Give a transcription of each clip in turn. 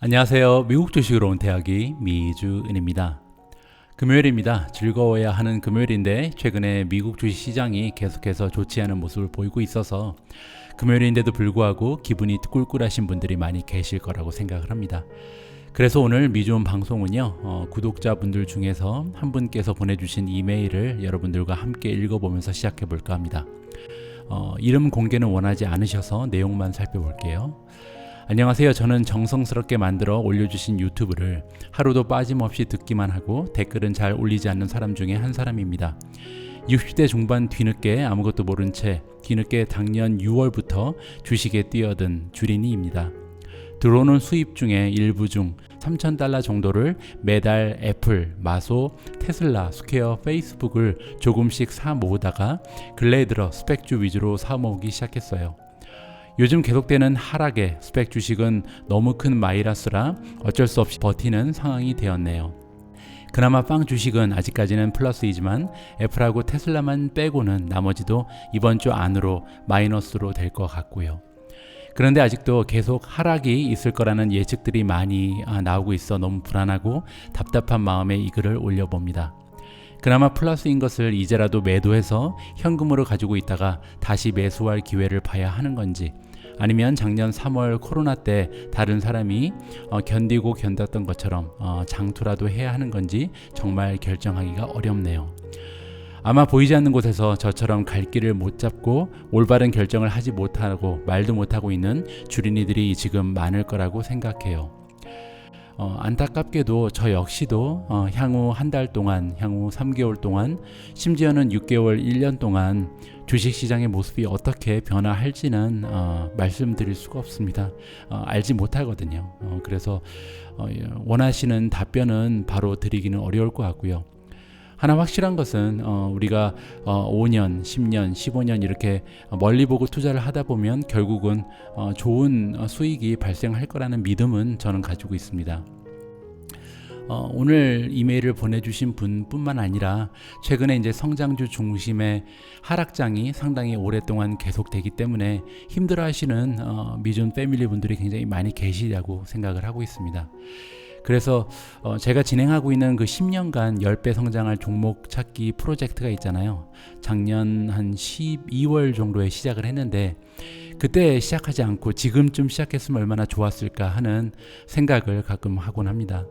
안녕하세요. 미국 주식으로 온 대학이 미주은입니다. 금요일입니다. 즐거워야 하는 금요일인데 최근에 미국 주식 시장이 계속해서 좋지 않은 모습을 보이고 있어서 금요일인데도 불구하고 기분이 꿀꿀하신 분들이 많이 계실 거라고 생각을 합니다. 그래서 오늘 미주은 방송은요, 구독자분들 중에서 한 분께서 보내주신 이메일을 여러분들과 함께 읽어보면서 시작해 볼까 합니다. 이름 공개는 원하지 않으셔서 내용만 살펴볼게요. 안녕하세요. 저는 정성스럽게 만들어 올려주신 유튜브를 하루도 빠짐없이 듣기만 하고 댓글은 잘 올리지 않는 사람 중에 한 사람입니다. 60대 중반 뒤늦게 아무것도 모른 채 뒤늦게 작년 6월부터 주식에 뛰어든 주린이입니다. 들어오는 수입 중에 일부 중 $3,000 정도를 매달 애플, 마소, 테슬라, 스퀘어, 페이스북을 조금씩 사 모으다가 근래에 들어 스펙주 위주로 사 모으기 시작했어요. 요즘 계속되는 하락에 스펙 주식은 너무 큰 마이너스라 어쩔 수 없이 버티는 상황이 되었네요. 그나마 빵 주식은 아직까지는 플러스이지만 애플하고 테슬라만 빼고는 나머지도 이번 주 안으로 마이너스로 될 것 같고요. 그런데 아직도 계속 하락이 있을 거라는 예측들이 많이 나오고 있어 너무 불안하고 답답한 마음에 이 글을 올려봅니다. 그나마 플러스인 것을 이제라도 매도해서 현금으로 가지고 있다가 다시 매수할 기회를 봐야 하는 건지, 아니면 작년 3월 코로나 때 다른 사람이 견디고 견뎠던 것처럼 장투라도 해야 하는 건지 정말 결정하기가 어렵네요. 아마 보이지 않는 곳에서 저처럼 갈 길을 못 잡고 올바른 결정을 하지 못하고 말도 못하고 있는 주린이들이 지금 많을 거라고 생각해요. 안타깝게도 저 역시도 향후 한 달 동안, 향후 3개월 동안, 심지어는 6개월, 1년 동안 주식시장의 모습이 어떻게 변화할지는 말씀드릴 수가 없습니다. 알지 못하거든요. 그래서 원하시는 답변은 바로 드리기는 어려울 것 같고요. 하나 확실한 것은 우리가 5년, 10년, 15년 이렇게 멀리 보고 투자를 하다 보면 결국은 좋은 수익이 발생할 거라는 믿음은 저는 가지고 있습니다. 오늘 이메일을 보내주신 분뿐만 아니라 최근에 이제 성장주 중심의 하락장이 상당히 오랫동안 계속되기 때문에 힘들어하시는 미준 패밀리 분들이 굉장히 많이 계시다고 생각을 하고 있습니다. 그래서 제가 진행하고 있는 그 10년간 10배 성장할 종목 찾기 프로젝트가 있잖아요. 작년 한 12월 정도에 시작을 했는데 그때 시작하지 않고 지금쯤 시작했으면 얼마나 좋았을까 하는 생각을 가끔 하곤 합니다.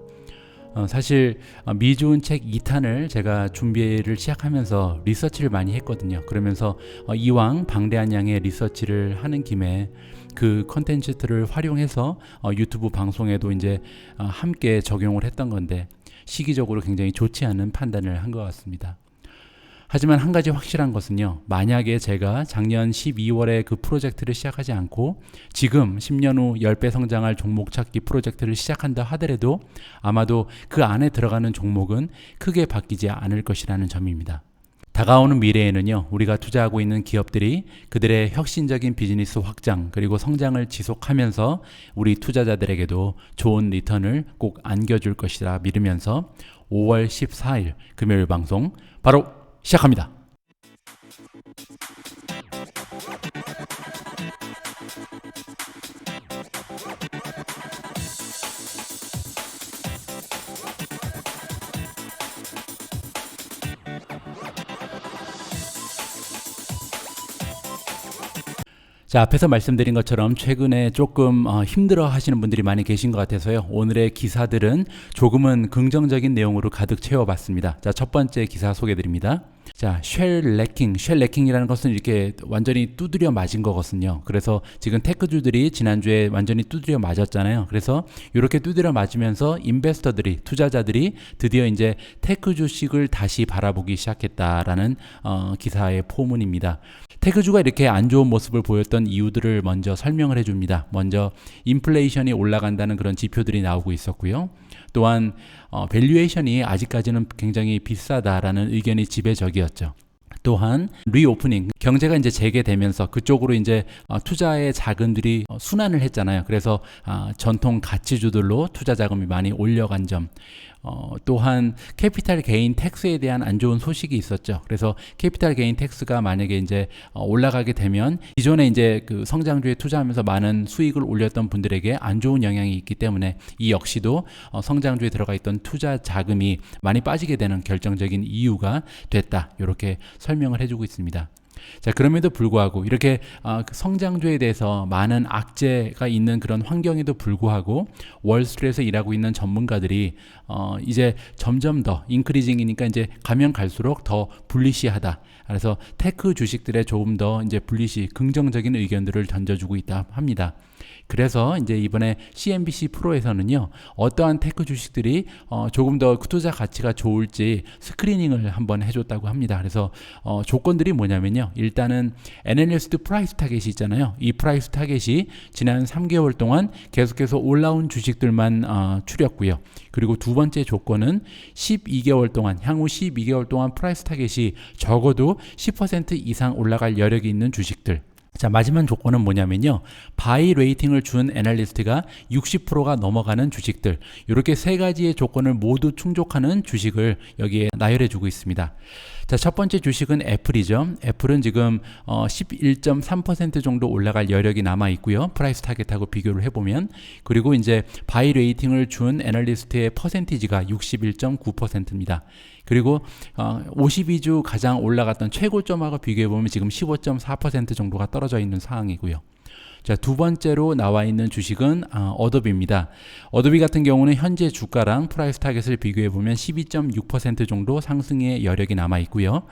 사실 미주은 책 2탄을 제가 준비를 시작하면서 리서치를 많이 했거든요. 그러면서 이왕 방대한 양의 리서치를 하는 김에 그 컨텐츠들을 활용해서 유튜브 방송에도 이제 함께 적용을 했던 건데 시기적으로 굉장히 좋지 않은 판단을 한 것 같습니다. 하지만 한 가지 확실한 것은요, 만약에 제가 작년 12월에 그 프로젝트를 시작하지 않고 지금 10년 후 10배 성장할 종목 찾기 프로젝트를 시작한다 하더라도 아마도 그 안에 들어가는 종목은 크게 바뀌지 않을 것이라는 점입니다. 다가오는 미래에는요, 우리가 투자하고 있는 기업들이 그들의 혁신적인 비즈니스 확장 그리고 성장을 지속하면서 우리 투자자들에게도 좋은 리턴을 꼭 안겨줄 것이라 믿으면서 5월 14일 금요일 방송 바로 시작합니다. 자, 앞에서 말씀드린 것처럼 최근에 조금 힘들어 하시는 분들이 많이 계신 것 같아서요. 오늘의 기사들은 조금은 긍정적인 내용으로 가득 채워봤습니다. 자, 첫 번째 기사 소개드립니다. 자, 쉘 레킹이라는 것은 이렇게 완전히 두드려 맞은 거거든요. 그래서 지금 테크주들이 지난주에 완전히 두드려 맞았잖아요. 그래서 이렇게 두드려 맞으면서 인베스터들이, 투자자들이 드디어 이제 테크 주식을 다시 바라보기 시작했다라는 기사의 포문입니다. 테크주가 이렇게 안 좋은 모습을 보였던 이유들을 먼저 설명을 해줍니다. 먼저 인플레이션이 올라간다는 그런 지표들이 나오고 있었고요. 또한 밸류에이션이 아직까지는 굉장히 비싸다라는 의견이 지배적이었죠. 또한 리오프닝, 경제가 이제 재개되면서 그쪽으로 이제 투자의 자금들이 순환을 했잖아요. 그래서 전통 가치주들로 투자 자금이 많이 올려간 점, 또한 캐피탈 게인 텍스에 대한 안 좋은 소식이 있었죠. 그래서 캐피탈 게인 텍스가 만약에 이제 올라가게 되면 기존에 이제 그 성장주에 투자하면서 많은 수익을 올렸던 분들에게 안 좋은 영향이 있기 때문에 이 역시도 성장주에 들어가 있던 투자 자금이 많이 빠지게 되는 결정적인 이유가 됐다. 이렇게 설명을 해주고 있습니다. 자, 그럼에도 불구하고 이렇게 성장주에 대해서 많은 악재가 있는 그런 환경에도 불구하고 월스트리트에서 일하고 있는 전문가들이 이제 점점 더 인크리징이니까 이제 가면 갈수록 더 불리시하다. 그래서 테크 주식들에 조금 더 이제 불리시 긍정적인 의견들을 던져주고 있다 합니다. 그래서 이제 이번에 CNBC 프로에서는요, 어떠한 테크 주식들이 조금 더 투자 가치가 좋을지 스크리닝을 한번 해줬다고 합니다. 그래서 조건들이 뭐냐면요, 일단은 애널리스트 프라이스 타겟이 있잖아요. 이 프라이스 타겟이 지난 3개월 동안 계속해서 올라온 주식들만 추렸고요. 그리고 두 번째 조건은 12개월 동안, 향후 12개월 동안 프라이스 타겟이 적어도 10% 이상 올라갈 여력이 있는 주식들. 자, 마지막 조건은 뭐냐면요, 바이 레이팅을 준 애널리스트가 60%가 넘어가는 주식들, 이렇게 세 가지의 조건을 모두 충족하는 주식을 여기에 나열해 주고 있습니다. 자, 첫 번째 주식은 애플이죠. 애플은 지금 11.3% 정도 올라갈 여력이 남아 있고요. 프라이스 타겟하고 비교를 해보면. 그리고 이제 바이 레이팅을 준 애널리스트의 퍼센티지가 61.9%입니다. 그리고 52주 가장 올라갔던 최고점하고 비교해보면 지금 15.4% 정도가 떨어져 있는 상황이고요. 자, 두 번째로 나와 있는 주식은 어도비입니다. 어도비 같은 경우는 현재 주가랑 프라이스 타겟을 비교해보면 12.6% 정도 상승의 여력이 남아 있고요.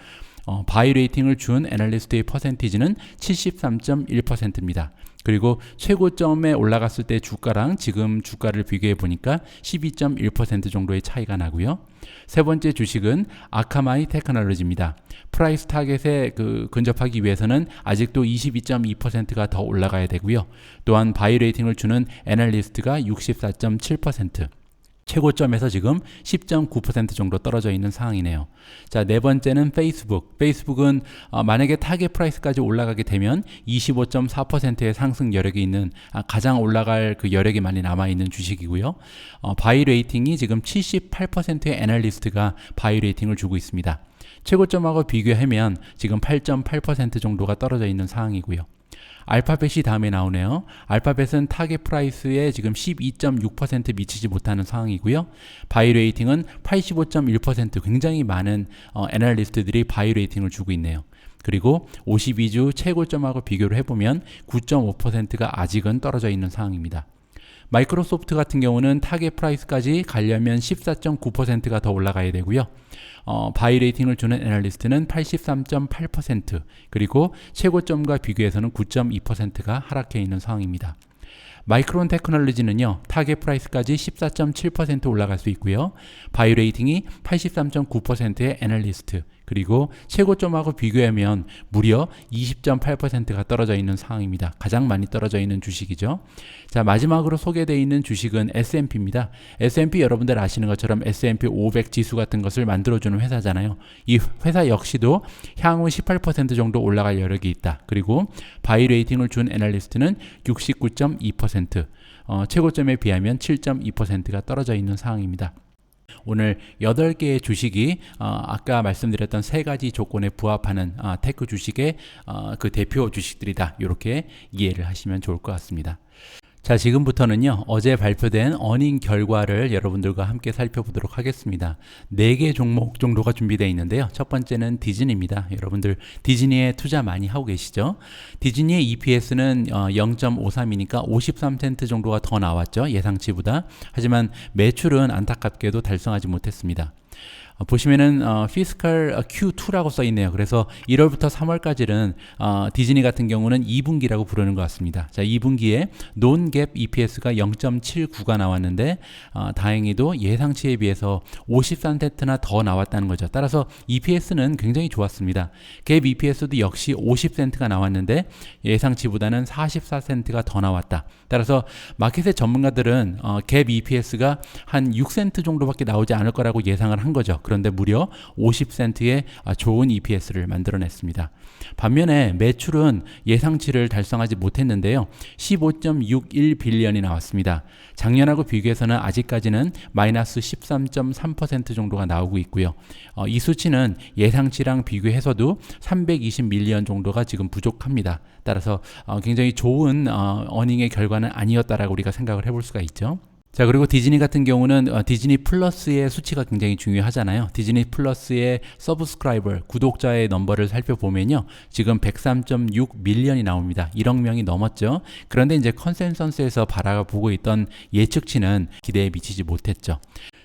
바이 레이팅을 준 애널리스트의 퍼센티지는 73.1%입니다. 그리고 최고점에 올라갔을 때 주가랑 지금 주가를 비교해 보니까 12.1% 정도의 차이가 나고요. 세 번째 주식은 아카마이 테크놀로지입니다. 프라이스 타겟에 근접하기 위해서는 아직도 22.2%가 더 올라가야 되고요. 또한 바이 레이팅을 주는 애널리스트가 64.7%. 최고점에서 지금 10.9% 정도 떨어져 있는 상황이네요. 자, 네 번째는 페이스북. 페이스북은 만약에 타겟 프라이스까지 올라가게 되면 25.4%의 상승 여력이 있는 가장 올라갈 그 여력이 많이 남아 있는 주식이고요. 바이 레이팅이 지금 78%의 애널리스트가 바이 레이팅을 주고 있습니다. 최고점하고 비교하면 지금 8.8% 정도가 떨어져 있는 상황이고요. 알파벳이 다음에 나오네요. 알파벳은 타겟 프라이스에 지금 12.6% 미치지 못하는 상황이고요. 바이 레이팅은 85.1%, 굉장히 많은 애널리스트들이 바이 레이팅을 주고 있네요. 그리고 52주 최고점하고 비교를 해보면 9.5%가 아직은 떨어져 있는 상황입니다. 마이크로소프트 같은 경우는 타겟 프라이스까지 가려면 14.9%가 더 올라가야 되고요. 바이 레이팅을 주는 애널리스트는 83.8%, 그리고 최고점과 비교해서는 9.2%가 하락해 있는 상황입니다. 마이크론 테크놀로지는요, 타겟 프라이스까지 14.7% 올라갈 수 있고요. 바이 레이팅이 83.9%의 애널리스트, 그리고 최고점하고 비교하면 무려 20.8%가 떨어져 있는 상황입니다. 가장 많이 떨어져 있는 주식이죠. 자, 마지막으로 소개되어 있는 주식은 S&P입니다. S&P 여러분들 아시는 것처럼 S&P 500 지수 같은 것을 만들어주는 회사잖아요. 이 회사 역시도 향후 18% 정도 올라갈 여력이 있다. 그리고 바이 레이팅을 준 애널리스트는 69.2%, 최고점에 비하면 7.2%가 떨어져 있는 상황입니다. 오늘 8개의 주식이 아까 말씀드렸던 세 가지 조건에 부합하는 테크 주식의 그 대표 주식들이다. 이렇게 이해를 하시면 좋을 것 같습니다. 자, 지금부터는요, 어제 발표된 어닝 결과를 여러분들과 함께 살펴보도록 하겠습니다. 4개 종목 정도가 준비되어 있는데요. 첫 번째는 디즈니입니다. 여러분들 디즈니에 투자 많이 하고 계시죠? 디즈니의 EPS는 0.53이니까 53센트 정도가 더 나왔죠, 예상치보다. 하지만 매출은 안타깝게도 달성하지 못했습니다. 보시면은 피스컬 Q2라고 써 있네요. 그래서 1월부터 3월까지는 디즈니 같은 경우는 2분기라고 부르는 것 같습니다. 자, 2분기에 논갭 EPS가 0.79가 나왔는데 다행히도 예상치에 비해서 53센트나 더 나왔다는 거죠. 따라서 EPS는 굉장히 좋았습니다. 갭 EPS도 역시 50센트가 나왔는데 예상치보다는 44센트가 더 나왔다. 따라서 마켓의 전문가들은 갭 EPS가 한 6센트 정도밖에 나오지 않을 거라고 예상을 한 거죠. 그런데 무려 50센트의 좋은 EPS를 만들어냈습니다. 반면에 매출은 예상치를 달성하지 못했는데요. 15.61 빌리언이 나왔습니다. 작년하고 비교해서는 아직까지는 마이너스 13.3% 정도가 나오고 있고요. 이 수치는 예상치랑 비교해서도 320 밀리언 정도가 지금 부족합니다. 따라서 굉장히 좋은 어닝의 결과는 아니었다라고 우리가 생각을 해볼 수가 있죠. 자, 그리고 디즈니 같은 경우는 디즈니 플러스의 수치가 굉장히 중요하잖아요. 디즈니 플러스의 서브스크라이버, 구독자의 넘버를 살펴보면요. 지금 103.6 밀리언이 나옵니다. 1억 명이 넘었죠. 그런데 이제 컨센서스에서 바라보고 있던 예측치는 기대에 미치지 못했죠.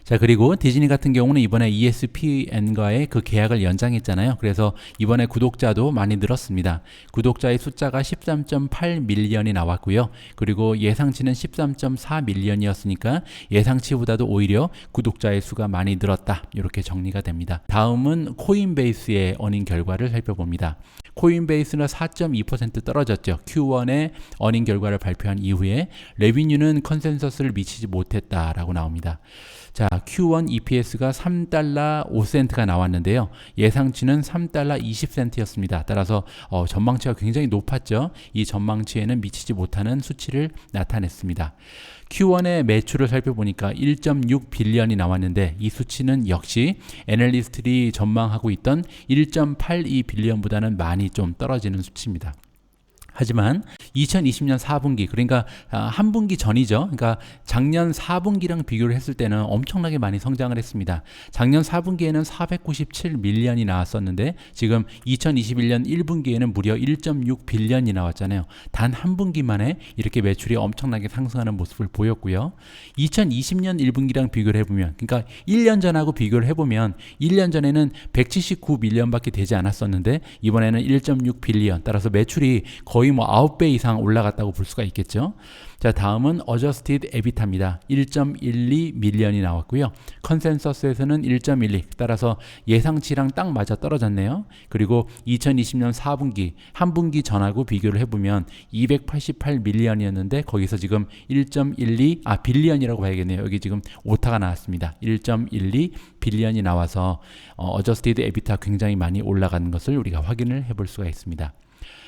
자, 그리고 디즈니 같은 경우는 이번에 ESPN과의 그 계약을 연장했잖아요. 그래서 이번에 구독자도 많이 늘었습니다. 구독자의 숫자가 13.8 밀리언이 나왔고요. 그리고 예상치는 13.4 밀리언이었으니까 예상치보다도 오히려 구독자의 수가 많이 늘었다. 이렇게 정리가 됩니다. 다음은 코인베이스의 어닝 결과를 살펴봅니다. 코인베이스는 4.2% 떨어졌죠. Q1의 어닝 결과를 발표한 이후에 레비뉴는 컨센서스를 미치지 못했다라고 나옵니다. 자, Q1 EPS가 3달러 5센트가 나왔는데요. 예상치는 3달러 20센트였습니다. 따라서 전망치가 굉장히 높았죠. 이 전망치에는 미치지 못하는 수치를 나타냈습니다. Q1의 매출을 살펴보니까 1.6 빌리언이 나왔는데 이 수치는 역시 애널리스트들이 전망하고 있던 1.82 빌리언보다는 많이 좀 떨어지는 수치입니다. 하지만 2020년 4분기, 그러니까 한 분기 전이죠. 그러니까 작년 4분기랑 비교를 했을 때는 엄청나게 많이 성장을 했습니다. 작년 4분기에는 497 밀리언이 나왔었는데 지금 2021년 1분기에는 무려 1.6 빌리언이 나왔잖아요. 단 한 분기 만에 이렇게 매출이 엄청나게 상승하는 모습을 보였고요. 2020년 1분기랑 비교를 해보면, 그러니까 1년 전하고 비교를 해보면 1년 전에는 179 밀리언밖에 되지 않았었는데 이번에는 1.6 빌리언, 따라서 매출이 거의 9배 이상 올라갔다고 볼 수가 있겠죠. 자, 다음은 Adjusted EBITDA입니다. 1.12 밀리언이 나왔고요. 컨센서스에서는 1.12, 따라서 예상치랑 딱 맞아 떨어졌네요. 그리고 2020년 4분기, 한 분기 전하고 비교를 해보면 288 밀리언이었는데 거기서 지금 1.12, 빌리언이라고 봐야겠네요. 여기 지금 오타가 나왔습니다. 1.12 빌리언이 나와서 Adjusted EBITDA 굉장히 많이 올라가는 것을 우리가 확인을 해볼 수가 있습니다.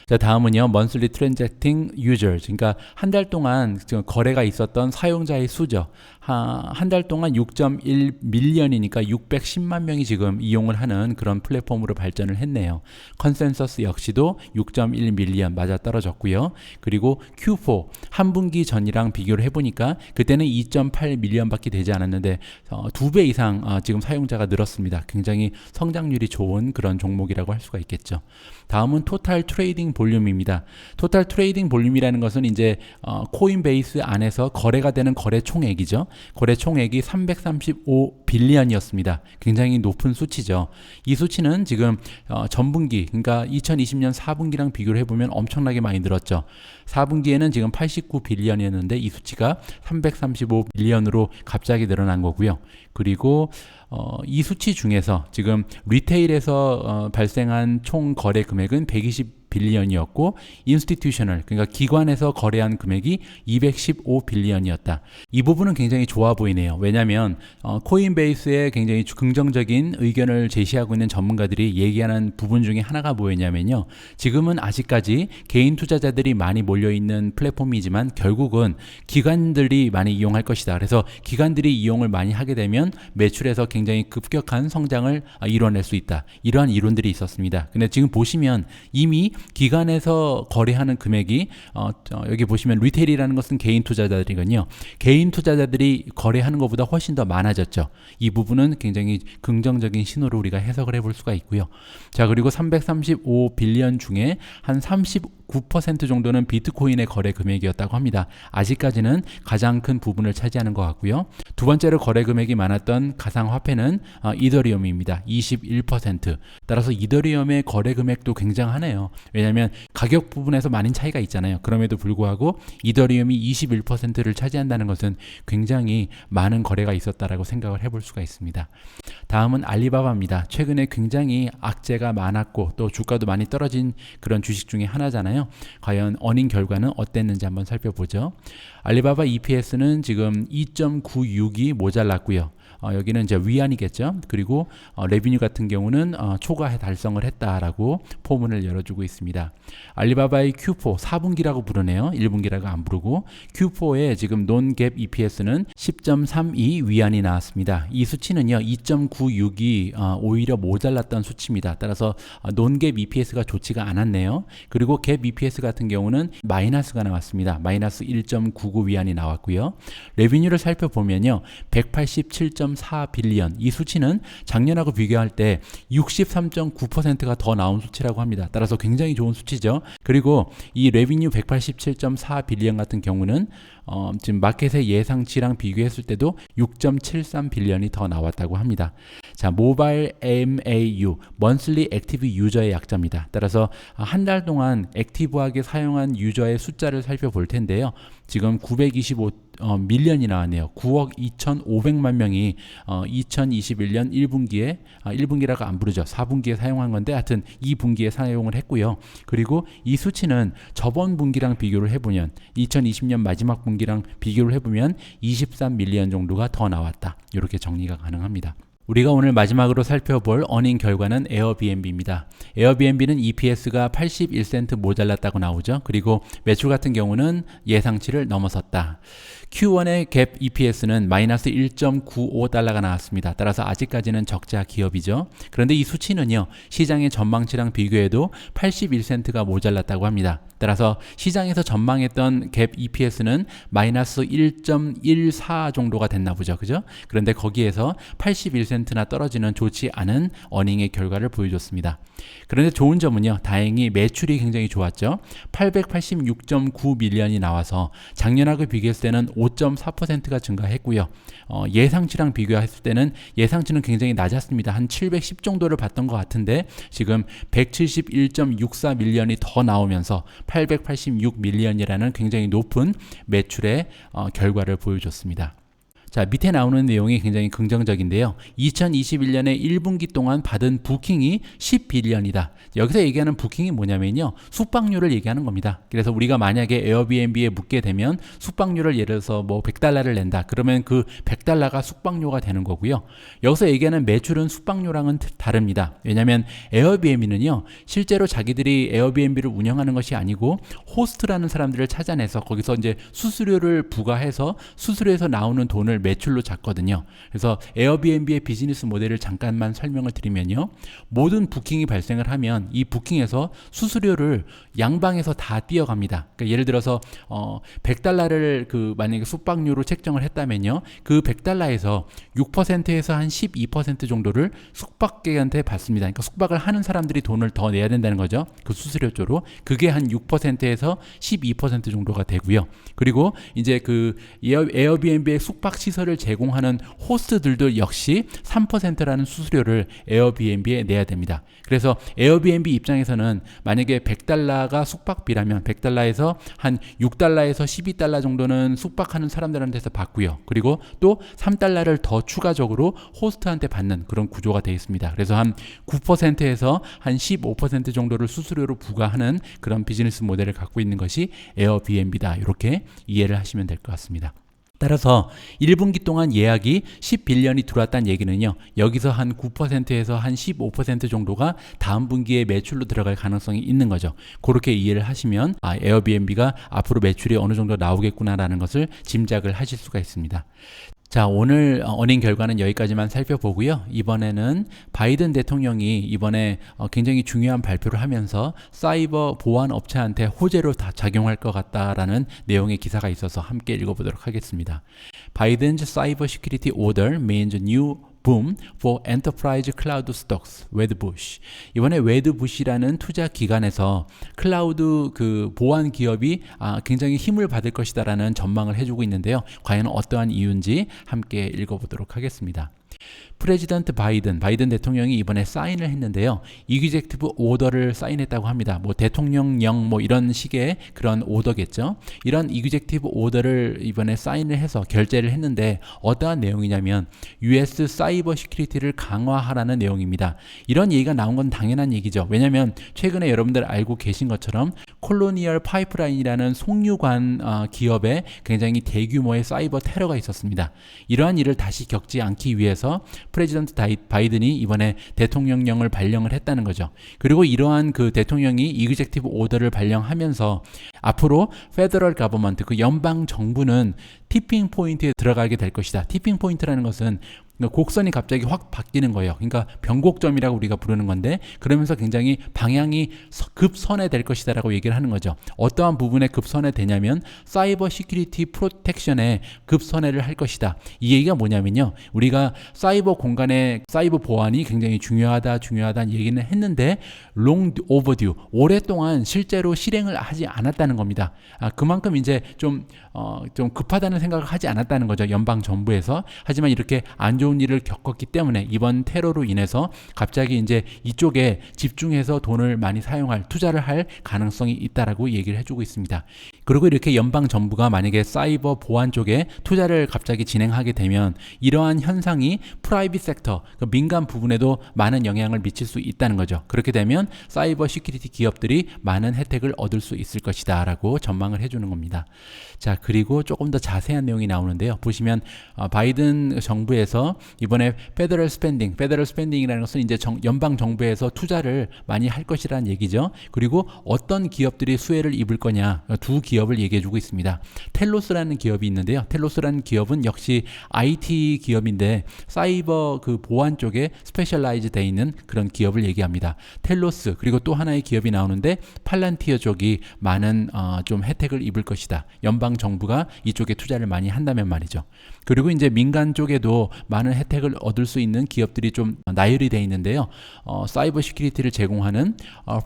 자, 다음은요, Monthly Transacting Users, 그러니까 한 달 동안 거래가 있었던 사용자의 수죠. 한 달 동안 6.1 밀리언이니까 610만 명이 지금 이용을 하는 그런 플랫폼으로 발전을 했네요. 컨센서스 역시도 6.1 밀리언 맞아 떨어졌고요. 그리고 Q4 한 분기 전이랑 비교를 해보니까 그때는 2.8 밀리언밖에 되지 않았는데 2배 이상 지금 사용자가 늘었습니다. 굉장히 성장률이 좋은 그런 종목이라고 할 수가 있겠죠. 다음은 토탈 트레이딩 볼륨입니다. 토탈 트레이딩 볼륨이라는 것은 이제 코인베이스 안에서 거래가 되는 거래 총액이죠. 거래 총액이 335 빌리언이었습니다. 굉장히 높은 수치죠. 이 수치는 지금 전분기, 그러니까 2020년 4분기랑 비교를 해보면 엄청나게 많이 늘었죠. 4분기에는 지금 89 빌리언이었는데 이 수치가 335 빌리언으로 갑자기 늘어난 거고요. 그리고 이 수치 중에서 지금 리테일에서 발생한 총 거래 금액은 120 빌리언이었고 인스티튜셔널, 그러니까 기관에서 거래한 금액이 215 빌리언이었다. 이 부분은 굉장히 좋아 보이네요. 왜냐하면 코인베이스에 굉장히 긍정적인 의견을 제시하고 있는 전문가들이 얘기하는 부분 중에 하나가 뭐였냐면요. 지금은 아직까지 개인 투자자들이 많이 몰려있는 플랫폼이지만 결국은 기관들이 많이 이용할 것이다. 그래서 기관들이 이용을 많이 하게 되면 매출에서 굉장히 급격한 성장을 이뤄낼 수 있다. 이러한 이론들이 있었습니다. 근데 지금 보시면 이미 기관에서 거래하는 금액이 여기 보시면 리테일이라는 것은 개인 투자자들이거든요. 개인 투자자들이 거래하는 것보다 훨씬 더 많아졌죠. 이 부분은 굉장히 긍정적인 신호로 우리가 해석을 해볼 수가 있고요. 자, 그리고 335 빌리언 중에 한 39% 정도는 비트코인의 거래 금액이었다고 합니다. 아직까지는 가장 큰 부분을 차지하는 것 같고요. 두 번째로 거래 금액이 많았던 가상화폐는 이더리움입니다. 21%. 따라서 이더리움의 거래 금액도 굉장하네요. 왜냐하면 가격 부분에서 많은 차이가 있잖아요. 그럼에도 불구하고 이더리움이 21%를 차지한다는 것은 굉장히 많은 거래가 있었다라고 생각을 해볼 수가 있습니다. 다음은 알리바바입니다. 최근에 굉장히 악재가 많았고 또 주가도 많이 떨어진 그런 주식 중에 하나잖아요. 과연 어닝 결과는 어땠는지 한번 살펴보죠. 알리바바 EPS는 지금 2.96이 모자랐고요. 여기는 이제 위안이겠죠. 그리고 레비뉴 같은 경우는 초과 달성을 했다라고 포문을 열어주고 있습니다. 알리바바의 Q4 4분기라고 부르네요. 1분기라고 안 부르고 Q4의 지금 논갭 EPS는 10.32 위안이 나왔습니다. 이 수치는요 2.96이 오히려 모자랐던 수치입니다. 따라서 논갭 EPS가 좋지가 않았네요. 그리고 갭 EPS 같은 경우는 마이너스가 나왔습니다. 마이너스 1.99 위안이 나왔고요. 레비뉴를 살펴보면요 187.4 빌리언, 이 수치는 작년하고 비교할 때 63.9%가 더 나온 수치라고 합니다. 따라서 굉장히 좋은 수치죠. 그리고 이 레비뉴 187.4 빌리언 같은 경우는 지금 마켓의 예상치랑 비교했을 때도 6.73 빌리언이 더 나왔다고 합니다. 자, 모바일 MAU, Monthly Active User의 약자입니다. 따라서 한 달 동안 액티브하게 사용한 유저의 숫자를 살펴볼 텐데요. 지금 925 밀리언이 나왔네요. 9억 2,500만 명이 2021년 1분기에 1분기라고 안 부르죠. 4분기에 사용한 건데 하여튼 2분기에 사용을 했고요. 그리고 이 수치는 저번 분기랑 비교를 해보면 2020년 마지막 분기랑 비교를 해보면 23 밀리언 정도가 더 나왔다. 이렇게 정리가 가능합니다. 우리가 오늘 마지막으로 살펴볼 어닝 결과는 에어비앤비입니다. 에어비앤비는 EPS가 81센트 모자랐다고 나오죠. 그리고 매출 같은 경우는 예상치를 넘어섰다. Q1의 갭 EPS는 마이너스 1.95달러가 나왔습니다. 따라서 아직까지는 적자 기업이죠. 그런데 이 수치는요, 시장의 전망치랑 비교해도 81센트가 모자랐다고 합니다. 따라서 시장에서 전망했던 갭 EPS는 마이너스 1.14 정도가 됐나 보죠. 그죠? 그런데 거기에서 81센트나 떨어지는 좋지 않은 어닝의 결과를 보여줬습니다. 그런데 좋은 점은요, 다행히 매출이 굉장히 좋았죠. 886.9 밀리언이 나와서 작년하고 비교했을 때는 5.4%가 증가했고요. 예상치랑 비교했을 때는 예상치는 굉장히 낮았습니다. 한 710 정도를 봤던 것 같은데 지금 171.64 밀리언이 더 나오면서 886 밀리언이라는 굉장히 높은 매출의 결과를 보여줬습니다. 자, 밑에 나오는 내용이 굉장히 긍정적인데요. 2021년에 1분기 동안 받은 부킹이 10빌리언이다. 여기서 얘기하는 부킹이 뭐냐면요, 숙박료를 얘기하는 겁니다. 그래서 우리가 만약에 에어비앤비에 묵게 되면 숙박료를 예를 들어서 뭐 100달러를 낸다. 그러면 그 100달러가 숙박료가 되는 거고요. 여기서 얘기하는 매출은 숙박료랑은 다릅니다. 왜냐하면 에어비앤비는요, 실제로 자기들이 에어비앤비를 운영하는 것이 아니고 호스트라는 사람들을 찾아내서 거기서 이제 수수료를 부과해서 수수료에서 나오는 돈을 매출로 잡거든요. 그래서 에어비앤비의 비즈니스 모델을 잠깐만 설명을 드리면요, 모든 부킹이 발생을 하면 이 부킹에서 수수료를 양방에서 다 띄어갑니다. 그러니까 예를 들어서 100달러를 만약에 숙박료로 책정을 했다면요, 그 100달러에서 6%에서 한 12% 정도를 숙박객한테 받습니다. 그러니까 숙박을 하는 사람들이 돈을 더 내야 된다는 거죠. 그 수수료 쪽으로. 그게 한 6%에서 12% 정도가 되고요. 그리고 이제 그 에어비앤비의 숙박 시설을 제공하는 호스트들도 역시 3%라는 수수료를 에어비앤비에 내야 됩니다. 그래서 에어비앤비 입장에서는 만약에 100달러가 숙박비라면 100달러에서 한 6달러에서 12달러 정도는 숙박하는 사람들한테서 받고요. 그리고 또 3달러를 더 추가적으로 호스트한테 받는 그런 구조가 되어 있습니다. 그래서 한 9%에서 한 15% 정도를 수수료로 부과하는 그런 비즈니스 모델을 갖고 있는 것이 에어비앤비다. 이렇게 이해를 하시면 될 것 같습니다. 따라서 1분기 동안 예약이 10빌리언이 들어왔다는 얘기는요, 여기서 한 9%에서 한 15% 정도가 다음 분기에 매출로 들어갈 가능성이 있는 거죠. 그렇게 이해를 하시면 에어비앤비가 앞으로 매출이 어느 정도 나오겠구나라는 것을 짐작을 하실 수가 있습니다. 자, 오늘 어닝 결과는 여기까지만 살펴보고요. 이번에는 바이든 대통령이 이번에 굉장히 중요한 발표를 하면서 사이버 보안 업체한테 호재로 다 작용할 것 같다라는 내용의 기사가 있어서 함께 읽어보도록 하겠습니다. Biden's cyber security order means new boom for enterprise cloud stocks, 웨드부시. 이번에 웨드부시라는 투자 기관에서 클라우드 보안 기업이 굉장히 힘을 받을 것이다라는 전망을 해주고 있는데요. 과연 어떠한 이유인지 함께 읽어보도록 하겠습니다. 프레지던트 바이든 대통령이 이번에 사인을 했는데요. 이규젝티브 오더를 사인했다고 합니다. 뭐 대통령령 뭐 이런 식의 그런 오더겠죠. 이런 이규젝티브 오더를 이번에 사인을 해서 결재를 했는데 어떠한 내용이냐면 US 사이버 시큐리티를 강화하라는 내용입니다. 이런 얘기가 나온 건 당연한 얘기죠. 왜냐하면 최근에 여러분들 알고 계신 것처럼 콜로니얼 파이프라인이라는 송유관 기업에 굉장히 대규모의 사이버 테러가 있었습니다. 이러한 일을 다시 겪지 않기 위해서 프레지던트 바이든이 이번에 대통령령을 발령을 했다는 거죠. 그리고 이러한 그 대통령이 이그젝티브 오더를 발령하면서 앞으로 페더럴 가버먼트, 그 연방 정부는 티핑 포인트에 들어가게 될 것이다. 티핑 포인트라는 것은 곡선이 갑자기 확 바뀌는 거예요. 그러니까 변곡점이라고 우리가 부르는 건데, 그러면서 굉장히 방향이 급선회될 것이다 라고 얘기를 하는 거죠. 어떠한 부분에 급선회되냐면 사이버 시큐리티 프로텍션에 급선회를 할 것이다. 이 얘기가 뭐냐면요, 우리가 사이버 공간의 사이버 보안이 굉장히 중요하다는 얘기는 했는데 long overdue, 오랫동안 실제로 실행을 하지 않았다는 겁니다. 그만큼 이제 좀 급하다는 생각을 하지 않았다는 거죠, 연방 정부에서. 하지만 이렇게 안 좋은 일을 겪었기 때문에 이번 테러로 인해서 갑자기 이제 이쪽에 집중해서 돈을 많이 투자를 할 가능성이 있다라고 얘기를 해주고 있습니다. 그리고 이렇게 연방 정부가 만약에 사이버 보안 쪽에 투자를 갑자기 진행하게 되면 이러한 현상이 프라이빗 섹터, 그 민간 부분에도 많은 영향을 미칠 수 있다는 거죠. 그렇게 되면 사이버 시큐리티 기업들이 많은 혜택을 얻을 수 있을 것이다 라고 전망을 해주는 겁니다. 자, 그리고 조금 더 자세한 내용이 나오는데요. 보시면 바이든 정부에서 이번에 페더럴 스pen딩이라는 것은 이제 연방 정부에서 투자를 많이 할 것이라는 얘기죠. 그리고 어떤 기업들이 수혜를 입을 거냐, 두 기업을 얘기해 주고 있습니다. 텔로스라는 기업이 있는데요. 텔로스라는 기업은 역시 IT 기업인데 사이버 그 보안 쪽에 스페셜라이즈 돼 있는 그런 기업을 얘기합니다. 텔로스, 그리고 또 하나의 기업이 나오는데 팔란티어 쪽이 많은 좀 혜택을 입을 것이다. 연방 정부가 이쪽에 투자를 많이 한다면 말이죠. 그리고 이제 민간 쪽에도 많은 혜택을 얻을 수 있는 기업들이 좀 나열이 되어 있는데요. 사이버 시큐리티를 제공하는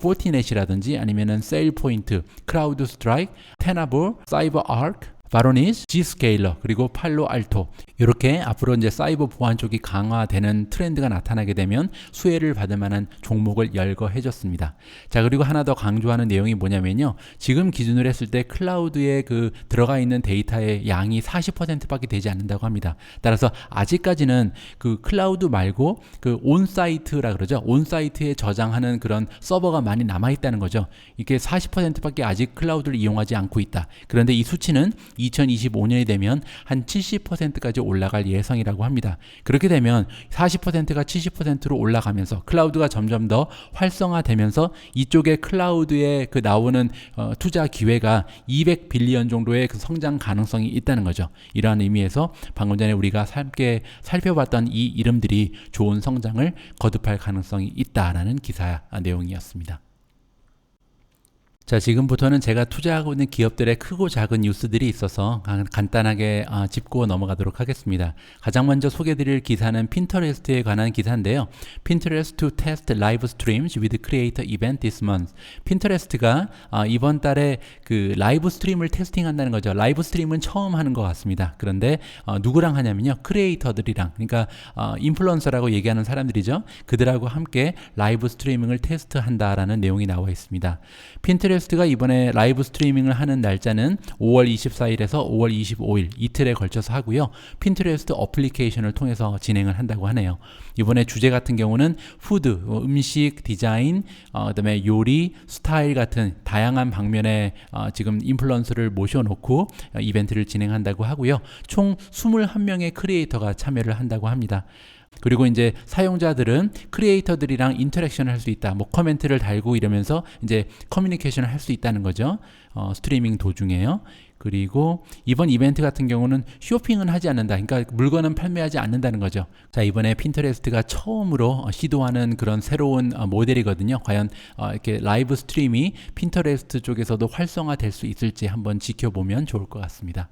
포티넷이라든지 아니면은 세일포인트, 크라우드 스트라이크, 테나볼, 사이버 아크, 바로니스, G스케일러, 그리고 팔로알토, 이렇게 앞으로 이제 사이버 보안 쪽이 강화되는 트렌드가 나타나게 되면 수혜를 받을 만한 종목을 열거해줬습니다. 자, 그리고 하나 더 강조하는 내용이 뭐냐면요, 지금 기준으로 했을 때 클라우드에 그 들어가 있는 데이터의 양이 40%밖에 되지 않는다고 합니다. 따라서 아직까지는 그 클라우드 말고 그 온사이트라 그러죠. 온사이트에 저장하는 그런 서버가 많이 남아 있다는 거죠. 이게 40%밖에 아직 클라우드를 이용하지 않고 있다. 그런데 이 수치는 2025년이 되면 한 70%까지 올라갈 예상이라고 합니다. 그렇게 되면 40%가 70%로 올라가면서 클라우드가 점점 더 활성화되면서 이쪽에 클라우드에 그 나오는 투자 기회가 200빌리언 정도의 그 성장 가능성이 있다는 거죠. 이러한 의미에서 방금 전에 우리가 함께 살펴봤던 이 이름들이 좋은 성장을 거듭할 가능성이 있다라는 기사 내용이었습니다. 자, 지금부터는 제가 투자하고 있는 기업들의 크고 작은 뉴스들이 있어서 간단하게 짚고 넘어가도록 하겠습니다. 가장 먼저 소개드릴 기사는 핀터레스트에 관한 기사인데요. Pinterest to test live streams with creator event this month. 핀터레스트가 이번 달에 그 라이브 스트림을 테스팅한다는 거죠. 라이브 스트림은 처음 하는 것 같습니다. 그런데 누구랑 하냐면요, 크리에이터들이랑, 그러니까 인플루언서라고 얘기하는 사람들이죠. 그들하고 함께 라이브 스트리밍을 테스트한다라는 내용이 나와 있습니다. 핀터레스트가 이번에 라이브 스트리밍을 하는 날짜는 5월 24일에서 5월 25일 이틀에 걸쳐서 하고요. 핀터레스트 어플리케이션을 통해서 진행을 한다고 하네요. 이번에 주제 같은 경우는 푸드, 음식, 디자인, 그다음에 요리, 스타일 같은 다양한 방면의 지금 인플루언서를 모셔놓고 이벤트를 진행한다고 하고요. 총 21명의 크리에이터가 참여를 한다고 합니다. 그리고 이제 사용자들은 크리에이터들이랑 인터랙션을 할 수 있다. 뭐 코멘트를 달고 이러면서 이제 커뮤니케이션을 할 수 있다는 거죠. 스트리밍 도중에요. 그리고 이번 이벤트 같은 경우는 쇼핑은 하지 않는다. 그러니까 물건은 판매하지 않는다는 거죠. 자, 이번에 핀터레스트가 처음으로 시도하는 그런 새로운 모델이거든요. 과연 이렇게 라이브 스트림이 핀터레스트 쪽에서도 활성화될 수 있을지 한번 지켜보면 좋을 것 같습니다.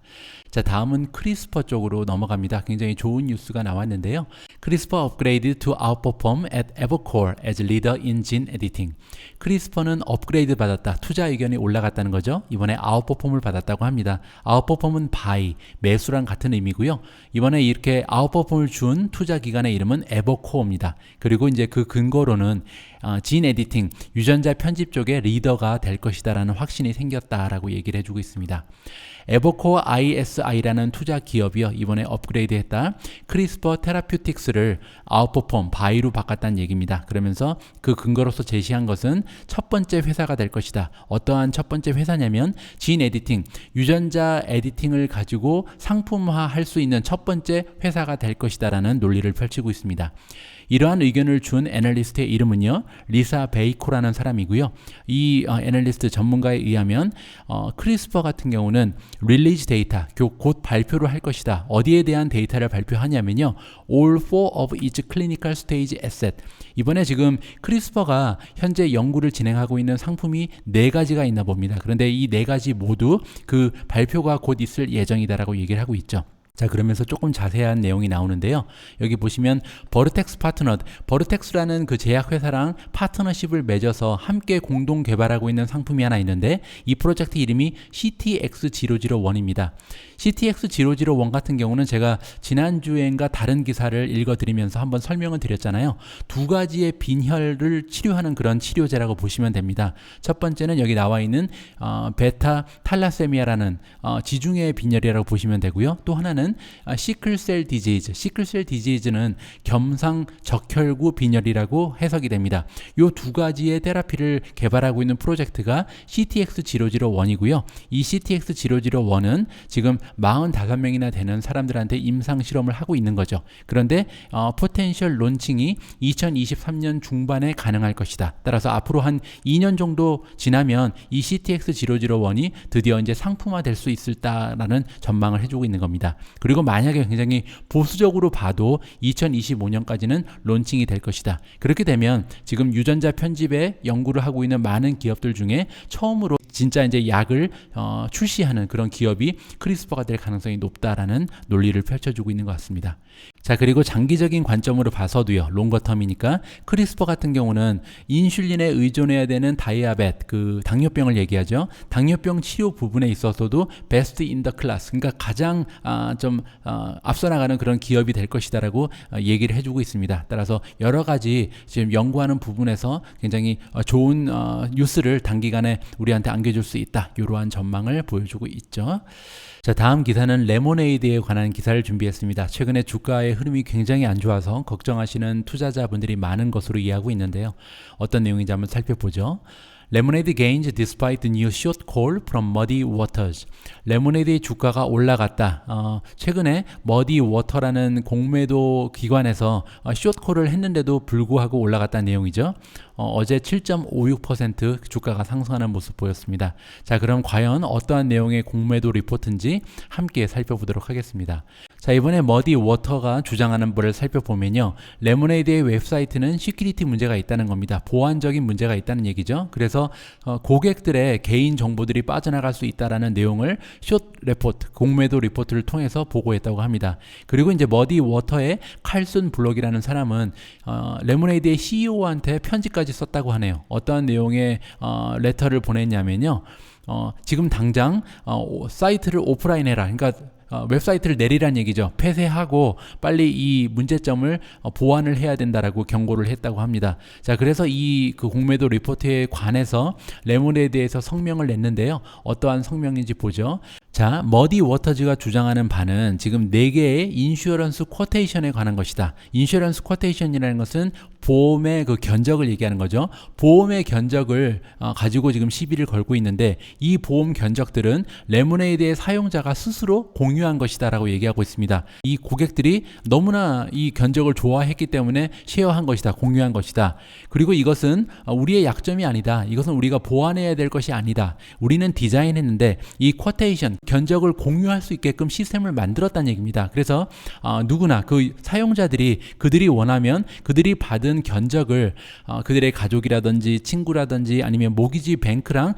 자, 다음은 크리스퍼 쪽으로 넘어갑니다. 굉장히 좋은 뉴스가 나왔는데요. 크리스퍼 upgraded to outperform at Evercore as leader in gene editing. 크리스퍼는 업그레이드 받았다. 투자 의견이 올라갔다는 거죠. 받았죠. 이번에 아웃퍼폼을 받았다고 합니다. 아웃퍼폼은 buy, 매수랑 같은 의미고요. 이번에 이렇게 아웃퍼폼을 준 투자 기관의 이름은 에버코어입니다. 그리고 이제 그 근거로는 진 에디팅, 유전자 편집 쪽의 리더가 될 것이다라는 확신이 생겼다라고 얘기를 해주고 있습니다. 에버코어 ISI라는 투자 기업이요, 이번에 업그레이드했다 크리스퍼 테라퓨틱스를 아웃퍼폼, 바이로 바꿨다는 얘기입니다. 그러면서 그 근거로서 제시한 것은 첫 번째 회사가 될 것이다. 어떠한 첫 번째 회사냐면 진 에디팅, 유전자 에디팅을 가지고 상품화할 수 있는 첫 번째 회사가 될 것이다라는 논리를 펼치고 있습니다. 이러한 의견을 준 애널리스트의 이름은요, 리사 베이코라는 사람이고요. 이 애널리스트 전문가에 의하면 크리스퍼 같은 경우는 릴리즈 데이터, 곧 발표를 할 것이다. 어디에 대한 데이터를 발표하냐면요, all four of its clinical stage asset. 이번에 지금 크리스퍼가 현재 연구를 진행하고 있는 상품이 4가지가 있나 봅니다. 그런데 이 4가지 모두 그 발표가 곧 있을 예정이다라고 얘기를 하고 있죠. 자, 그러면서 조금 자세한 내용이 나오는데요. 여기 보시면 버르텍스 파트너, 버르텍스라는 그 제약회사랑 파트너십을 맺어서 함께 공동 개발하고 있는 상품이 하나 있는데 이 프로젝트 이름이 CTX001입니다. CTX001 같은 경우는 제가 지난주엔가 다른 기사를 읽어드리면서 한번 설명을 드렸잖아요. 2가지의 빈혈을 치료하는 그런 치료제라고 보시면 됩니다. 첫 번째는 여기 나와 있는 베타 탈라세미아라는 지중해 빈혈이라고 보시면 되고요. 또 하나는 시클셀 디지즈, 시클셀 디지즈는 겸상적혈구 빈혈이라고 해석이 됩니다. 이 2가지의 테라피를 개발하고 있는 프로젝트가 CTX001이고요. 이 CTX001은 지금 45명이나 되는 사람들한테 임상 실험을 하고 있는 거죠. 그런데 포텐셜 론칭이 2023년 중반에 가능할 것이다. 따라서 앞으로 한 2년 정도 지나면 이 CTX001이 드디어 이제 상품화될 수 있을다라는 전망을 해주고 있는 겁니다. 그리고 만약에 굉장히 보수적으로 봐도 2025년까지는 론칭이 될 것이다. 그렇게 되면 지금 유전자 편집에 연구를 하고 있는 많은 기업들 중에 처음으로 진짜 이제 약을 출시하는 그런 기업이 크리스퍼가 될 가능성이 높다라는 논리를 펼쳐주고 있는 것 같습니다. 자, 그리고 장기적인 관점으로 봐서도요, 롱거텀이니까 크리스퍼 같은 경우는 인슐린에 의존해야 되는 다이아벳, 그 당뇨병을 얘기하죠. 당뇨병 치료 부분에 있어서도 베스트 인 더 클래스, 그러니까 가장 앞서 나가는 그런 기업이 될 것이다라고 얘기를 해주고 있습니다. 따라서 여러 가지 지금 연구하는 부분에서 굉장히 좋은 뉴스를 단기간에 우리한테 안겨줄 수 있다. 이러한 전망을 보여주고 있죠. 자, 다음 기사는 레모네이드에 관한 기사를 준비했습니다. 최근에 주가의 흐름이 굉장히 안 좋아서 걱정하시는 투자자분들이 많은 것으로 이해하고 있는데요. 어떤 내용인지 한번 살펴보죠. 레모네이드 gains despite the new short call from Muddy Waters. 레모네이드의 주가가 올라갔다. 최근에 Muddy Water라는 공매도 기관에서 숏콜을 했는데도 불구하고 올라갔다는 내용이죠. 어제 7.56% 주가가 상승하는 모습 보였습니다. 자, 그럼 과연 어떠한 내용의 공매도 리포트인지 함께 살펴보도록 하겠습니다. 자, 이번에 Muddy Water가 주장하는 바를 살펴보면요, 레모네이드의 웹사이트는 시큐리티 문제가 있다는 겁니다. 보안적인 문제가 있다는 얘기죠. 그래서 고객들의 개인 정보들이 빠져나갈 수 있다라는 내용을 숏 레포트, 공매도 리포트를 통해서 보고했다고 합니다. 그리고 이제 Muddy Water의 칼슨 블록이라는 사람은 레모네이드의 CEO한테 편지까지 썼다고 하네요. 어떠한 내용의 레터를 보냈냐면요, 지금 당장 사이트를 오프라인해라. 그러니까 웹사이트를 내리란 얘기죠. 폐쇄하고 빨리 이 문제점을 보완을 해야 된다라고 경고를 했다고 합니다. 자, 그래서 그 공매도 리포트에 관해서 레모네이드에서 성명을 냈는데요. 어떠한 성명인지 보죠. 자, 머디 워터즈가 주장하는 바는 지금 4개의 인슈어런스 쿼테이션에 관한 것이다. 인슈어런스 쿼테이션이라는 것은 보험의 그 견적을 얘기하는 거죠. 보험의 견적을 가지고 지금 시비를 걸고 있는데 이 보험 견적들은 레모네이드의 사용자가 스스로 공유한 것이다 라고 얘기하고 있습니다. 이 고객들이 너무나 이 견적을 좋아했기 때문에 쉐어한 것이다, 공유한 것이다. 그리고 이것은 우리의 약점이 아니다. 이것은 우리가 보완해야 될 것이 아니다. 우리는 디자인했는데 이 쿼테이션, 견적을 공유할 수 있게끔 시스템을 만들었다는 얘기입니다. 그래서 누구나 그 사용자들이 그들이 원하면 그들이 받은 견적을 그들의 가족이라든지 친구라든지 아니면 모기지 뱅크랑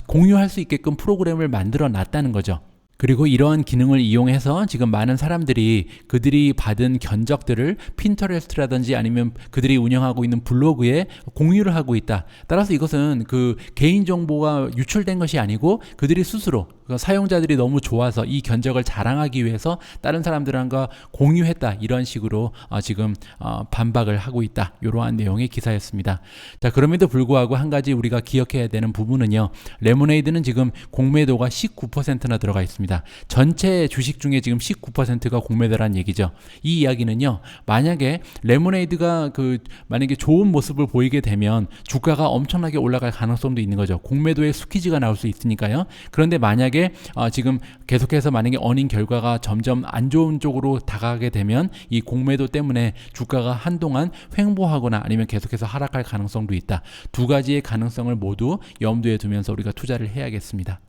공유할 수 있게끔 프로그램을 만들어 놨다는 거죠. 그리고 이러한 기능을 이용해서 지금 많은 사람들이 그들이 받은 견적들을 핀터레스트라든지 아니면 그들이 운영하고 있는 블로그에 공유를 하고 있다. 따라서 이것은 그 개인정보가 유출된 것이 아니고 그들이 스스로 사용자들이 너무 좋아서 이 견적을 자랑하기 위해서 다른 사람들과 공유했다. 이런 식으로 지금 반박을 하고 있다. 이러한 내용의 기사였습니다. 자, 그럼에도 불구하고 한 가지 우리가 기억해야 되는 부분은요. 레모네이드는 지금 공매도가 19%나 들어가 있습니다. 전체 주식 중에 지금 19%가 공매도라는 얘기죠. 이 이야기는요. 만약에 레모네이드가 만약에 좋은 모습을 보이게 되면 주가가 엄청나게 올라갈 가능성도 있는 거죠. 공매도의 스퀴즈가 나올 수 있으니까요. 그런데 만약에 지금 계속해서 만약에 어닝 결과가 점점 안 좋은 쪽으로 다가가게 되면 이 공매도 때문에 주가가 한동안 횡보하거나 아니면 계속해서 하락할 가능성도 있다. 두 가지의 가능성을 모두 염두에 두면서 우리가 투자를 해야겠습니다.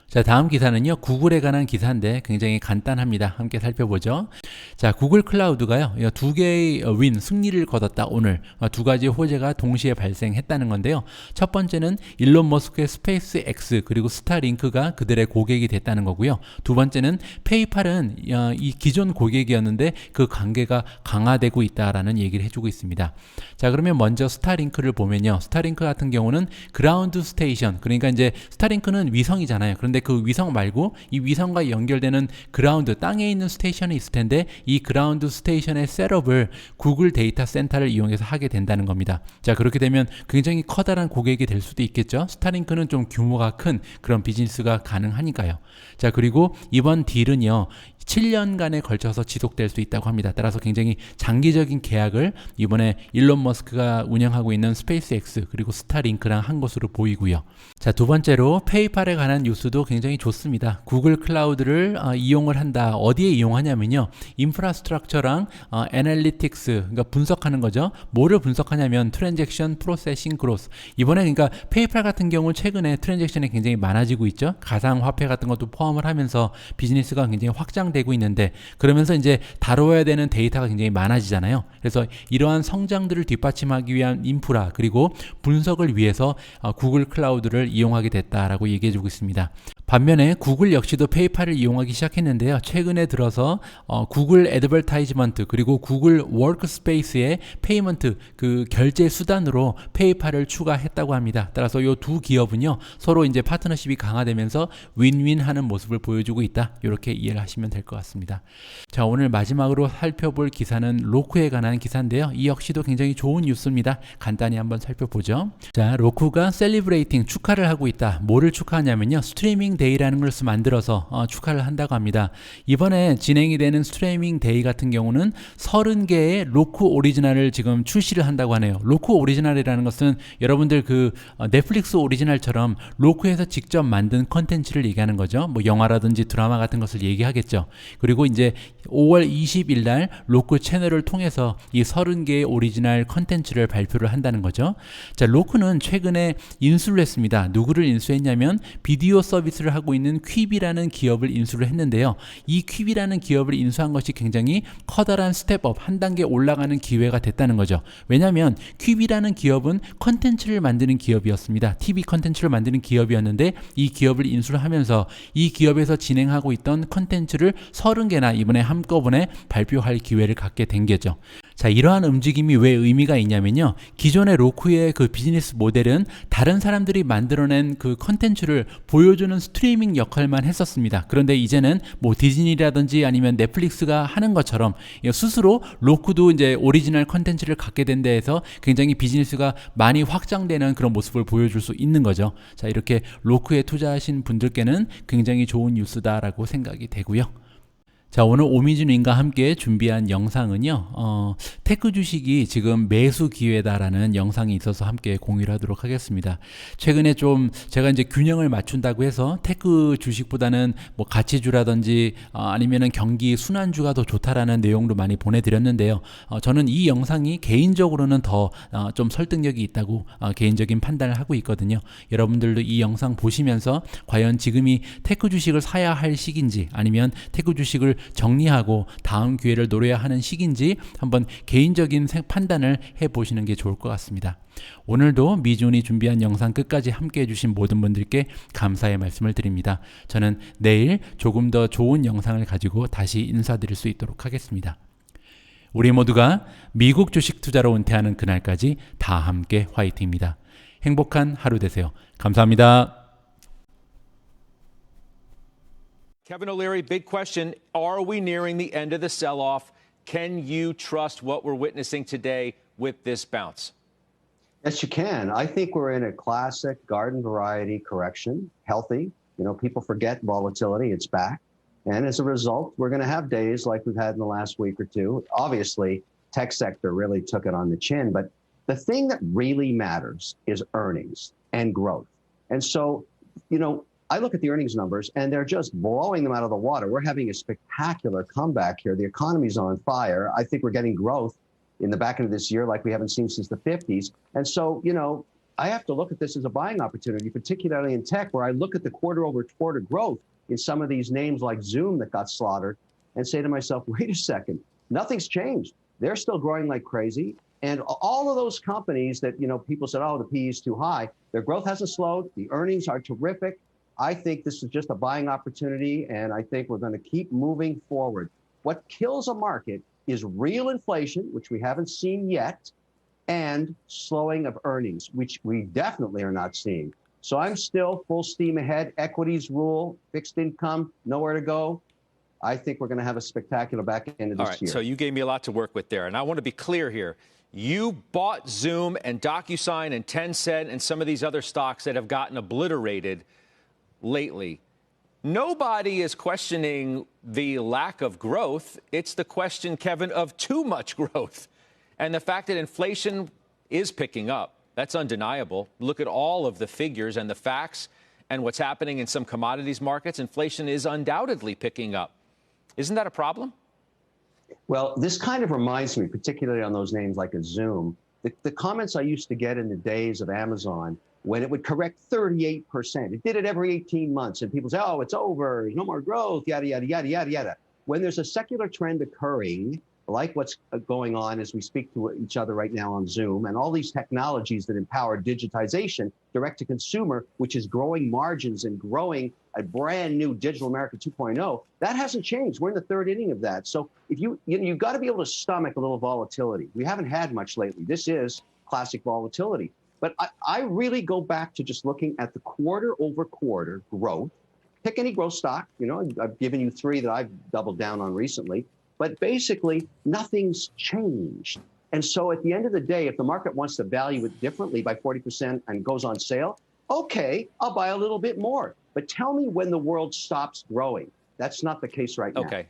자, 다음 기사는요. 구글에 관한 기사인데 굉장히 간단합니다. 함께 살펴보죠. 자, 구글 클라우드가요. 두 개의 승리를 거뒀다. 오늘 두 가지 호재가 동시에 발생했다는 건데요. 첫 번째는 일론 머스크의 스페이스 X 그리고 스타링크가 그들의 고객이 됐다는 거고요. 두 번째는 페이팔은 이 기존 고객이었는데 그 관계가 강화되고 있다라는 얘기를 해주고 있습니다. 자, 그러면 먼저 스타링크를 보면요. 스타링크 같은 경우는 그라운드 스테이션, 그러니까 이제 스타링크는 위성이잖아요. 그런데 그 위성 말고 이 위성과 연결되는 그라운드, 땅에 있는 스테이션이 있을 텐데 이 그라운드 스테이션의 셋업을 구글 데이터 센터를 이용해서 하게 된다는 겁니다. 자, 그렇게 되면 굉장히 커다란 고객이 될 수도 있겠죠. 스타링크는 좀 규모가 큰 그런 비즈니스가 가능하니까요. 자, 그리고 이번 딜은요. 7년간에 걸쳐서 지속될 수 있다고 합니다. 따라서 굉장히 장기적인 계약을 이번에 일론 머스크가 운영하고 있는 스페이스X 그리고 스타링크랑 한 것으로 보이고요. 자, 두 번째로 페이팔에 관한 뉴스도 굉장히 좋습니다. 구글 클라우드를 이용을 한다. 어디에 이용하냐면요. 인프라스트럭처랑 애널리틱스, 그러니까 분석하는 거죠. 뭐를 분석하냐면 트랜잭션 프로세싱 그로스. 이번에 그러니까 페이팔 같은 경우 최근에 트랜잭션이 굉장히 많아지고 있죠. 가상화폐 같은 것도 포함을 하면서 비즈니스가 굉장히 확장되고 있는데 그러면서 이제 다뤄야 되는 데이터가 굉장히 많아지잖아요. 그래서 이러한 성장들을 뒷받침하기 위한 인프라 그리고 분석을 위해서 구글 클라우드를 이용하게 됐다라고 얘기해주고 있습니다. 반면에 구글 역시도 페이팔을 이용하기 시작했는데요. 최근에 들어서 구글 애드버타이즈먼트 그리고 구글 워크스페이스의 페이먼트 그 결제 수단으로 페이팔을 추가했다고 합니다. 따라서 이 두 기업은요 서로 이제 파트너십이 강화되면서 윈윈하는 모습을 보여주고 있다. 이렇게 이해를 하시면 될 것 같습니다. 자, 오늘 마지막으로 살펴볼 기사는 로쿠에 관한 기사인데요. 이 역시도 굉장히 좋은 뉴스입니다. 간단히 한번 살펴보죠. 자, 로쿠가 셀리브레이팅 축하를 하고 있다. 뭐를 축하하냐면요. 스트리밍 데이라는 것을 만들어서 축하를 한다고 합니다. 이번에 진행이 되는 스트리밍 데이 같은 경우는 30개의 로쿠 오리지널을 지금 출시를 한다고 하네요. 로쿠 오리지널이라는 것은 여러분들 그 넷플릭스 오리지널처럼 로쿠에서 직접 만든 컨텐츠를 얘기하는 거죠. 뭐 영화라든지 드라마 같은 것을 얘기하겠죠. 그리고 이제 5월 20일 날 로쿠 채널을 통해서 이 30개의 오리지널 컨텐츠를 발표를 한다는 거죠. 자, 로쿠는 최근에 인수를 했습니다. 누구를 인수했냐면 비디오 서비스를 하고 있는 퀵이라는 기업을 인수를 했는데요. 이 퀵이라는 기업을 인수한 것이 굉장히 커다란 스텝업, 한 단계 올라가는 기회가 됐다는 거죠. 왜냐하면 퀵이라는 기업은 컨텐츠를 만드는 기업이었습니다. TV 컨텐츠를 만드는 기업이었는데 이 기업을 인수를 하면서 이 기업에서 진행하고 있던 컨텐츠를 30개나 이번에 한꺼번에 발표할 기회를 갖게 된 거죠. 자, 이러한 움직임이 왜 의미가 있냐면요. 기존의 로쿠의 그 비즈니스 모델은 다른 사람들이 만들어낸 그 컨텐츠를 보여주는 스트리밍 역할만 했었습니다. 그런데 이제는 뭐 디즈니라든지 아니면 넷플릭스가 하는 것처럼 스스로 로쿠도 이제 오리지널 컨텐츠를 갖게 된 데에서 굉장히 비즈니스가 많이 확장되는 그런 모습을 보여줄 수 있는 거죠. 자, 이렇게 로쿠에 투자하신 분들께는 굉장히 좋은 뉴스다라고 생각이 되고요. 자, 오늘 오미준님과 함께 준비한 영상은요, 테크 주식이 지금 매수 기회다라는 영상이 있어서 함께 공유를 하도록 하겠습니다. 최근에 좀 제가 이제 균형을 맞춘다고 해서 테크 주식보다는 뭐 가치주라든지 아니면은 경기 순환주가 더 좋다라는 내용도 많이 보내드렸는데요. 저는 이 영상이 개인적으로는 더 좀 설득력이 있다고 개인적인 판단을 하고 있거든요. 여러분들도 이 영상 보시면서 과연 지금이 테크 주식을 사야 할 시기인지 아니면 테크 주식을 정리하고 다음 기회를 노려야 하는 시기인지 한번 개인적인 판단을 해보시는 게 좋을 것 같습니다. 오늘도 미주은이 준비한 영상 끝까지 함께 해주신 모든 분들께 감사의 말씀을 드립니다. 저는 내일 조금 더 좋은 영상을 가지고 다시 인사드릴 수 있도록 하겠습니다. 우리 모두가 미국 주식 투자로 은퇴하는 그날까지 다 함께 화이팅입니다. 행복한 하루 되세요. 감사합니다. Kevin O'Leary, big question. Are we nearing the end of the sell-off? Can you trust what we're witnessing today with this bounce? Yes, you can. I think we're in a classic garden variety correction, healthy. You know, people forget volatility, it's back. And as a result, we're going to have days like we've had in the last week or two. Obviously, tech sector really took it on the chin, but the thing that really matters is earnings and growth. And so, you know, I look at the earnings numbers and they're just blowing them out of the water. We're having a spectacular comeback here. The economy's on fire. I think we're getting growth in the back end of this year like we haven't seen since the 50s. And so, you know, I have to look at this as a buying opportunity, particularly in tech, where I look at the quarter over quarter growth in some of these names like Zoom that got slaughtered and say to myself, wait a second, nothing's changed. They're still growing like crazy. And all of those companies that, you know, people said, oh, the PE is too high, their growth hasn't slowed. The earnings are terrific. I think this is just a buying opportunity, and I think we're going to keep moving forward. What kills a market is real inflation, which we haven't seen yet, and slowing of earnings, which we definitely are not seeing. So I'm still full steam ahead. Equities rule, fixed income, nowhere to go. I think we're going to have a spectacular back end of this year. So you gave me a lot to work with there, and I want to be clear here. You bought Zoom and DocuSign and Tencent and some of these other stocks that have gotten obliterated lately. Nobody is questioning the lack of growth. It's the question, Kevin, of too much growth. And the fact that inflation is picking up, that's undeniable. Look at all of the figures and the facts and what's happening in some commodities markets. Inflation is undoubtedly picking up. Isn't that a problem? Well, this kind of reminds me, particularly on those names like a Zoom, the comments I used to get in the days of Amazon when it would correct 38%. It did it every 18 months. And people say, oh, it's over. There's no more growth, yada, yada, yada, yada, yada. When there's a secular trend occurring, like what's going on as we speak to each other right now on Zoom, and all these technologies that empower digitization, direct to consumer, which is growing margins and growing a brand new Digital America 2.0, that hasn't changed. We're in the third inning of that. So if you've got to be able to stomach a little volatility. We haven't had much lately. This is classic volatility. But I really go back to just looking at the quarter over quarter growth. Pick any growth stock. You know, I've given you three that I've doubled down on recently. But basically, nothing's changed. And so at the end of the day, if the market wants to value it differently by 40% and goes on sale, okay, I'll buy a little bit more. But tell me when the world stops growing. That's not the case right now. Okay.